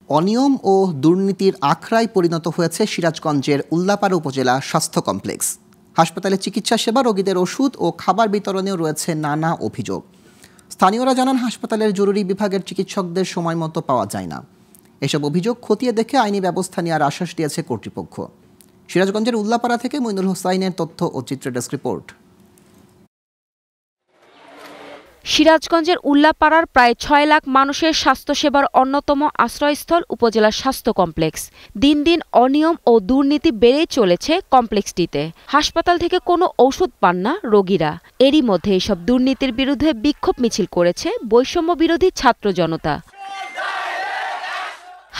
অনিয়ম ও দুর্নীতির আখড়ায় পরিণত হয়েছে সিরাজগঞ্জের উল্লাপাড়া উপজেলা স্বাস্থ্য কমপ্লেক্স। হাসপাতালে চিকিৎসা সেবা, রোগীদের ওষুধ ও খাবার বিতরণেও রয়েছে নানা অভিযোগ। স্থানীয়রা জানান, হাসপাতালের জরুরি বিভাগের চিকিৎসকদের সময় মতো পাওয়া যায় না। এসব অভিযোগ খতিয়ে দেখে আইনি ব্যবস্থা নেওয়ার আশ্বাস দিয়েছে কর্তৃপক্ষ। সিরাজগঞ্জের উল্লাপাড়া থেকে মইনুল হোসাইনের তথ্য ও চিত্র ডেস্ক রিপোর্ট। সিরাজগঞ্জের উল্লাপাড়ার প্রায় ৬ লাখ মানুষের স্বাস্থ্যসেবার অন্যতম আশ্রয়স্থল উপজেলা স্বাস্থ্য কমপ্লেক্স। দিন দিন অনিয়ম ও দুর্নীতি বেড়েই চলেছে কমপ্লেক্সটিতে। হাসপাতাল থেকে কোনো ঔষধ পান না রোগীরা। এরই মধ্যে এসব দুর্নীতির বিরুদ্ধে বিক্ষোভ মিছিল করেছে বৈষম্য বিরোধী ছাত্র জনতা।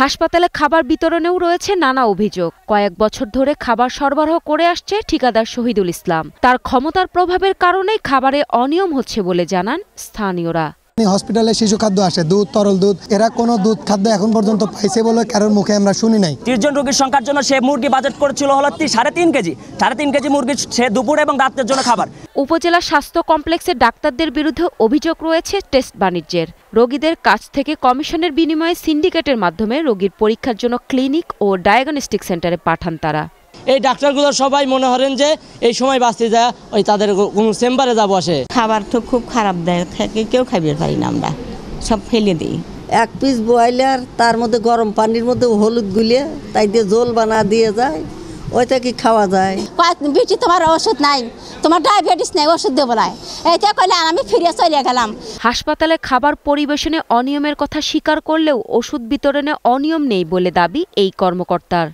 হাসপাতালে খাবার বিতরণেও রয়েছে নানা অভিযোগ। কয়েক বছর ধরে খাবার সরবরাহ করে আসছে ঠিকাদার শহীদুল ইসলাম। তার ক্ষমতার প্রভাবের কারণেই খাবারে অনিয়ম হচ্ছে বলে জানান স্থানীয়রা। হসপিটালে শিশু খাদ্য আসে, দুধ, তরল দুধ, এরা কোনো দুধ খাদ্য এখন পর্যন্ত পাইছে বলে কারোর মুখে আমরা শুনি নাই। 30 জন রোগীর সংখ্যার জন্য সে মুরগি বাজেট করেছিল হলো 3.5 কেজি। 3.5 কেজি মুরগি সে দুপুর এবং রাতের জন্য খাবার। উপজেলা স্বাস্থ্য কমপ্লেক্সের ডাক্তারদের বিরুদ্ধে অভিযোগ রয়েছে টেস্ট বাণিজ্যের। রোগীদের কাছ থেকে কমিশনের বিনিময়ে সিন্ডিকেটের মাধ্যমে রোগীর পরীক্ষার জন্য ক্লিনিক ও ডায়াগনস্টিক সেন্টারে পাঠান তারা। এই ডাক্তারগুলো সবাই মনে করেন যে এই সময় বাঁচতে যায় ওই তাদের কোনো চেম্বারে যাব আসে। খাবার তো খুব খারাপ দেয়, কেউ খাইতে পারি না, আমরা সব ফেলে দিই। 1 পিস ব্রয়লার, তার মধ্যে গরম পানির মধ্যে হলুদ গুলিয়ে তাই দিয়ে জল বানা দিয়ে যায়, ওইটা কি খাওয়া যায়? বেশি তোমার ওষুধ নাই, তোমার ডায়াবেটিস নেই, ওষুধ দেবো না, এইটা কইলে আমি ফিরে চলে গেলাম। হাসপাতালে খাবার পরিবেশনে অনিয়মের কথা স্বীকার করলেও ওষুধ বিতরণে অনিয়ম নেই বলে দাবি এই কর্মকর্তার।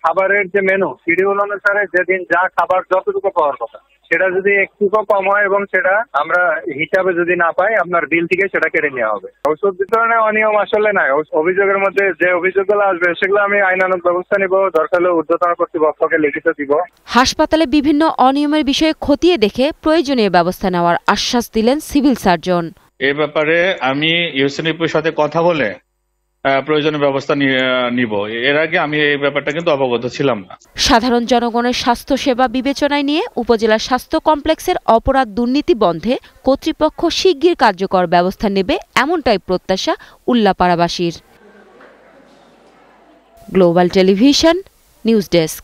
খাবারের যে মেনু শিডিউল অনুসারে যেদিন যা খাবার যতটুকু পাওয়ার কথা সেটা যদি একটু কম হয় এবং সেটা আমরা হিসাবে যদি না পাই, আপনার বিল থেকে সেটা কেটে নেওয়া হবে। ঔষধ বিতরণে অনিয়ম আসলে নাই। অভিযোগের মধ্যে যে অভিযোগগুলো আসবে সেগুলো আমি আইনানুগ ব্যবস্থা নিব, দরকার হলে ঊর্ধ্বতন কর্তৃপক্ষকে লিখিত দিব। হাসপাতালে বিভিন্ন অনিয়মের বিষয়ে খতিয়ে দেখে প্রয়োজনীয় ব্যবস্থা নেওয়ার আশ্বাস দিলেন সিভিল সার্জন। এ ব্যাপারে আমি ইউসিনিপির সাথে কথা বলে প্রয়োজনীয় ব্যবস্থা নিব। এর আগে আমি এই ব্যাপারটা কিন্তু অবগত ছিলাম না। সাধারণ জনগণের স্বাস্থ্য সেবা বিবেচনায় নিয়ে উপজেলা স্বাস্থ্য কমপ্লেক্সের অপরাধ দুর্নীতি বন্ধে কর্তৃপক্ষ শিগগির কার্যকর ব্যবস্থা নেবে, এমনটাই প্রত্যাশা উল্লাপাড়াবাসীর। Global television news desk.